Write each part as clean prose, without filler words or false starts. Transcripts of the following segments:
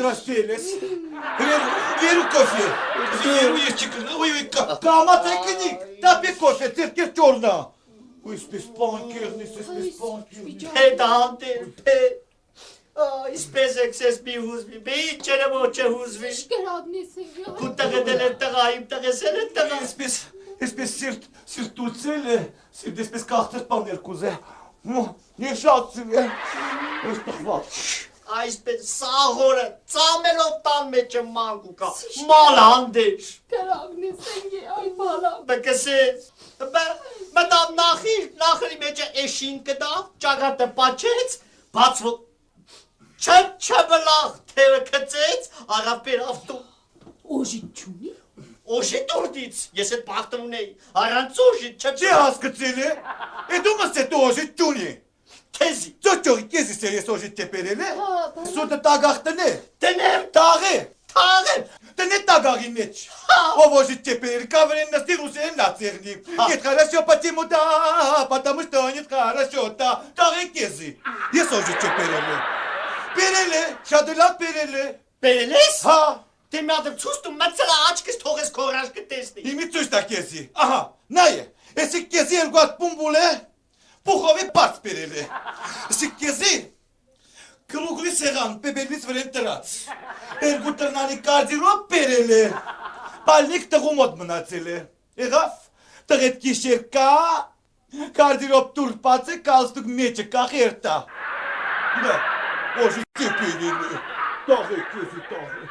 պատրաստել ես։ Վերու կոֆե։ Վերու ես չկնա, ой, կամաց եկնիկ, տապի կոֆե, ծերկեր ճորնա։ Ույսպես պանքերնիս, այսպես պանքերնիս։ Պետ Իսպես եք սես մի հուզվի, բե ինչ չերը ոչ է հուզվի։ Շկրադնես է գյա։ Կու տղետել է տղա, իմ տղեսել է տղա։ Այսպես սիրտուլցել է, այսպես կաղթր պաներ կուզ է, նեշացիվ է, այս տղված։ Այսպես սաղորը, ծամելով տան մեջը մանգու կա, մալ հանդեշ։ Շկրադնես է գյա, այ բալա։ Բկսես, մտավ նախրի մեջը էշին կդա, ճագատը պաչեց, բացվո, չբլաղ թերը կծեց, աղապեր ավտու։ Օժիտ չունի։ Օժիտ որդից, ես էտ պաղտն ունեի, առանց օժիտ Չի հասկծել է, էդ ումս էտ օժիտ չունի։ Թեզի։ Ծոճողի կեզիս էր ես օժիտ տեպերել է, սուտը տագաղտն է, Տնեմ, տաղ է, թաղեմ, տնե տագաղի մեջ, ով օժիտ տեպերել, կավրեն նստի ռուսերեն լացեղնի, ետ խարաշո պատիմու դա, պատամու շտո նետ խարաշո դա, տաղ է կեզի, ես օժիտ տեպերել է, պերել է, շադելակ պերել է, բերել ես։ հա, Դե միադեմ ծուստում մծելա աչքս թողես քորաշ կտեսնի։ իմի ծույս տա կեզի, ահա, նայ է, եսի կեզի երգուատ պումբուլ է, պուխովի պարց պերել է, եսի կեզի, կլուգլի սեղան պեբելից վրեն տրած, երգու տրնանի կարդիրով պերել է, բալնիկ տղու մոտ մնացել է, եղավ, տղետ կիշեր կա, կարդիրով տուրպած է, կալստուկ մեջը կա խերտա, դա, օժի տեպերել է, տաղ է կեզի տաղ է,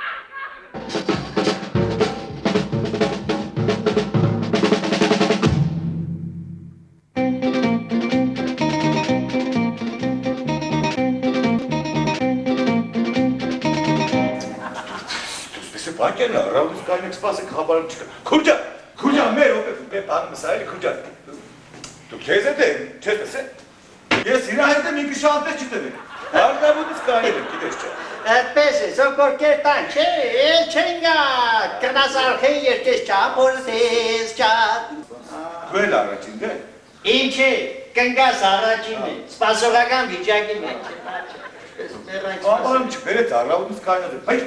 Բանկերն առավուտ կանեք սպասեք խաբարում չկա։ Քուրջա, մեր բանում ես այլի քուրջա։ Դու քեզ հետ եմ, չես տեսե։ Ես իրա հետ եմ ինքը շանտես չտվեք։ Առավուտից կանել եմ, գիտես չէ։ Այդպես է, սոկոր կերտան, չէ, էլ չենգա, կնասարխեն երկես չա, մորսես չա։ Դու էլ առաջին դե։ Ինչ է, կնգաս առաջին է, սպասողական վիճակին է։ Խաբարում չբերեց առավուտից կանել եմ։ Բայց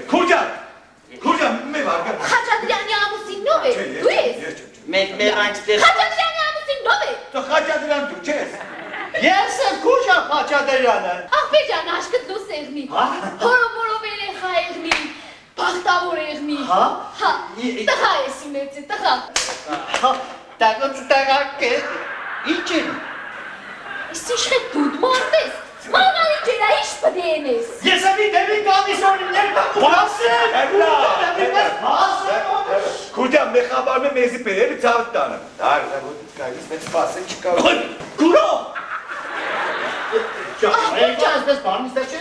Քուրջա, մի վարկա։ Խաչատրյանի ամուսինով է, դու ես։ Մեկ մեղանք ստեղ։ Խաչատրյանի ամուսինով է։ Դու Խաչատրյան դու չես։ Ես եմ Քուրջա Խաչատրյանը։ Ախպեջան աշկտ լուս եղնի, հորոմորով երեխա եղնի, բախտավոր եղնի։ Հա, տղա ես ունեցի, տղա։ Տղա կեր, ինչ են։ Ես իշխետ դուդ մարդես, մանալի ջերա իշ պդեն ես։ Ես եմ ի դեմի կամիսորին ներկա Քուրջա, մեր խաբարում է մեզի պերելի ծավտ տանը։ Առավուտից կայլիս մեծ սպասեն չկա։ Քուրո։ Չասպես բանից տեղ չէ,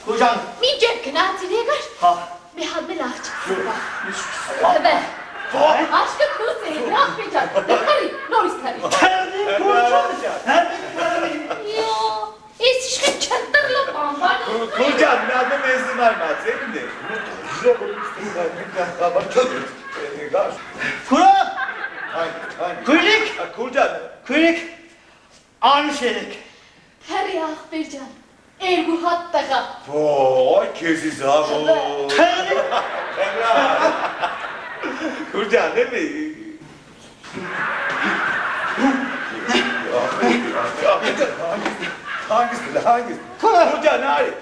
Քուրջան։ Մինչև գնացին եկար, մի հատ մեր աղջիկ։ Հəbə, աշկտ լուս եղնի, ախպեջան, հարի, նորից հարի։ Ես իշխետ չնտրլը պանվան։ Քուրջան, միադը մեզի մարմաց եք դե։ Քուրո։ Քույրիկ։ Քուրջան։ Քույրիկ, անուշ երեք։ Հարի ախպեջան, երգու հատ տղա։ Ոյ, քեզի զավոտ։ Քուրջան, էլի։ Հանգիստ, Քուրջան, արի։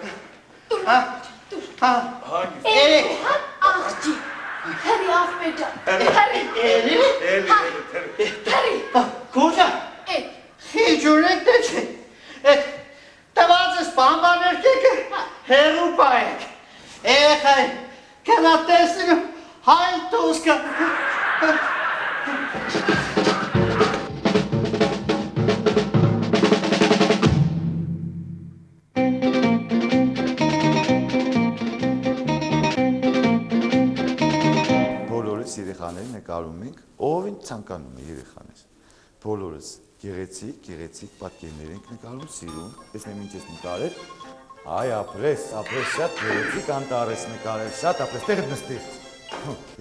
Երգու հատ աղջի, հարի ախպեջան, հարի։ Քուրջան, խիջուրեք դե չէ, էդ տվածս բամբաներ կեկը հերու պայեք, էխայ, կնատեսնգ հայլ տուսկը։ Բոլորս երեխաների նկարում ենք, ովին ցանկանում է երեխաներ։ Բոլորս գեղեցիկ պատկերներ ենք նկարում, սիրում, տեսնեմ ինչ ես նկարել, այ ապրես, շատ գեղեցիկ անտարես նկարել, շատ ապրես, տեղդ նստիր,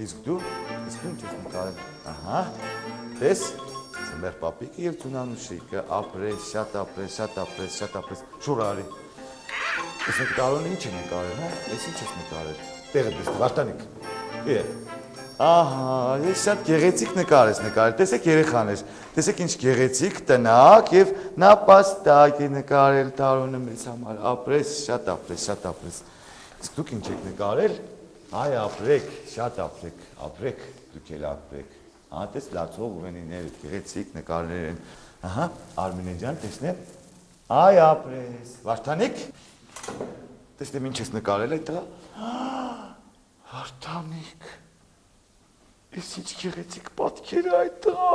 իսկ դու ինչ ես նկարել, ահա, տես, ծմեր պապիկը և ծունանուշիկը, ապրես, շատ ապրես, շուր արի, ես նկարոն ինչ է նկարել, ես ինչ ես նկարել, տեղը դες Վարդանիկ։ Ահա, ես շատ գեղեցիկ նկար ես նկարել, տեսեք երեխաներ, տեսեք ինչ գեղեցիկ տնակ և նապաստակ է նկարել Տարոնը մեզ համար, ապրես, շատ ապրես, իսկ դուք ինչ եք նկարել, այ ապրեք, շատ ապրեք, դուք էլ ապրեք, տես լացող ուղենիներ, գեղեցիկ նկարներ են, ահա, Արմինե ջան, տեսնեմ, այ ապրես, Վարդանիկ, տեսնեմ ինչ ես նկարել այդ տղա, Վարդանիկ, Ես ինչ գեղեցիկ պատկեր է այդ տղա։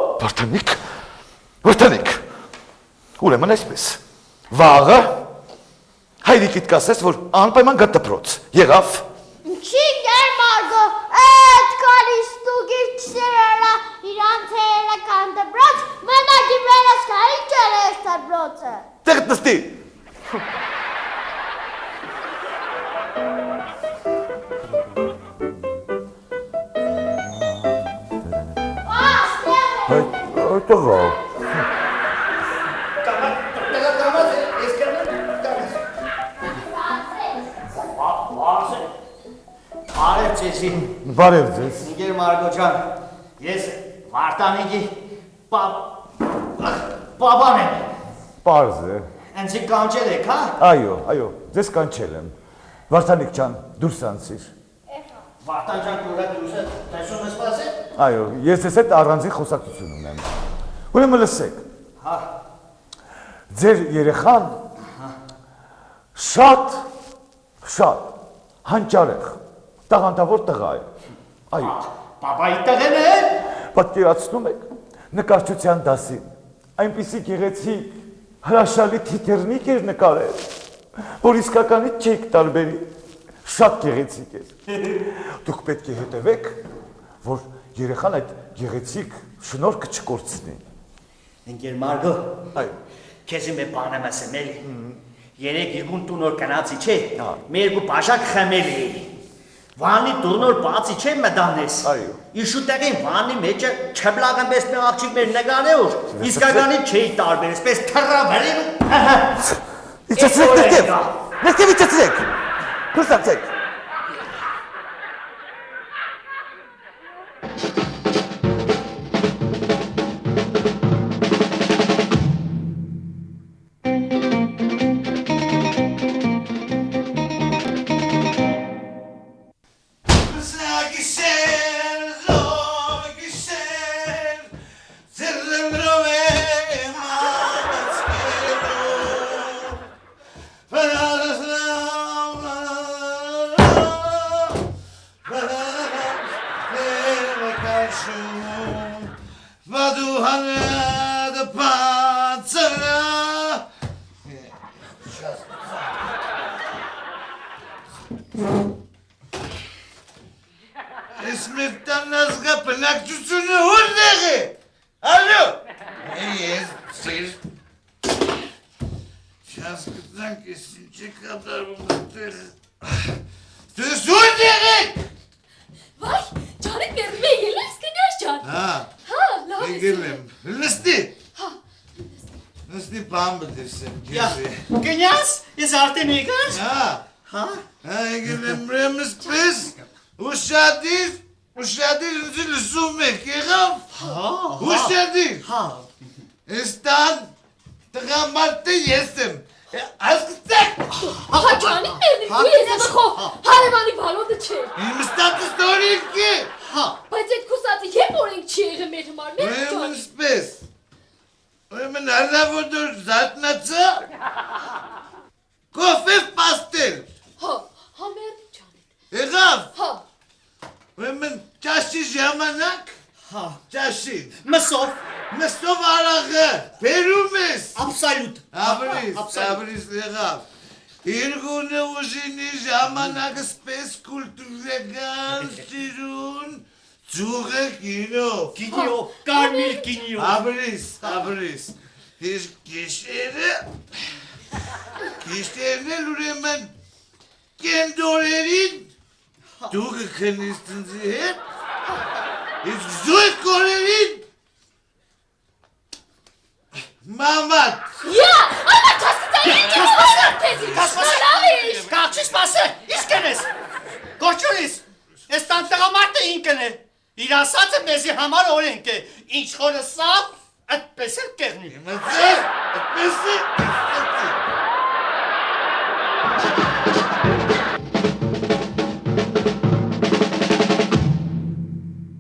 Վարդանիկ, ուրեմն այսպես, վաղը, հայրիկիդ կասես, որ անպայման գա դպրոց, եղավ։ Չի գեր Մարգո, այդ կարիս տուգիր չսերելա, իրանց հերական դպրոց, մենագի վերաս կա, ինչ էր ես դպրոցը։ Տեղդ նստի։ Այդ տղա։ Բարև ձեզի։ Բարև ձեզ։ Ինգեր Մարգո ջան, ես Վարդանիկի պապան եմ։ Պարզ է։ Ինձ կանչել եք, հա։ Այո, ձեզ կանչել եմ։ Վարդանիկ ջան, դուրս անցիր։ Վարդան ջան, դուր դուրս տեսում ես սպասել։ Այո, ես ես այդ առանձին խոսակցություն ունեմ։ Ուրեմն լսեք։ Հա։ Ձեր երեխան շատ հանճարեղ, տաղանդավոր տղա է։ Այո։ Պապայի տղեն է։ Պատկերացնում եք, նկարչության դասին, այնպիսի գեղեցիկ, հրաշալի թիթեռնիկ էր նկարել, որ իսկականից չեք տարբերի, շատ գեղեցիկ էր։ Դուք պետք է հետևեք, որ երեխան այդ գեղեցիկ շնորհքը չկորցնի։ Ինգեր Մարգո, Այո։ քեզ իմ բան եմ ասեմ էլի։ Երեք երկուն տունոր կնացի չէ, մեր երկու բաժակ խմել էի։ Վանի տունոր բացի չէ մտանես։ Այո։ Իշուտեղին վանի մեջը չբլական պես մի աղջիկ մեր նկարե որ իսկականից չէի տարբերես, պես թռավերին ու Իջեցրեք, ներքև իջեցրեք, դուրս անցեք։ Կնյաս, ես արդեն եկար։ Հա, եկել մրեմս պես, ուշադիր ինձ լսում եք, եղավ, ուշադիր, ես տան տղամարդը ես եմ, ասկտեք։ Հա ջանիկ ներնի, դու ես եմ խո, հարևանի բալոտը չէ։ Իմ ստատս տորիկ է։ Բայց այդ կուսածի եբ օրենք չի եղը մեր հմար, մեր ջանիկ։ Ուրեմն սպես, ուրեմն հալավոդոր զատնացա, կոֆև պաստել։ Հա մերնի ջանիկ։ Եղավ։ Ուրեմն ճաշի ժամանակ, ճաշին։ Մսով արաղը, բերում ես։ Absolut։ Ապրիս եղավ։ Իրգունը ուժինի ժամանակը սպես կուլտուրական սիրուն, ծուղը կինով։ Կինիով, կարմիր կինիով։ Ապրիս, ես կիշերն էլ ուրեմն կենդորերին, դու կքնիս տնձի հետ, իսկ զույգ կորերին, մամատ։ Այմա չասկծա, ինչ ես պասար թեզի, Կասպասը, կաղչի սպասը, իսկ են ես։ Գոչուրիս, այս տանտղամարտը ինքն է, իր ասածը մեզի համար օրենք է, ինչ խորը սավ, այդպես էլ կեղնի։ Այդպես է,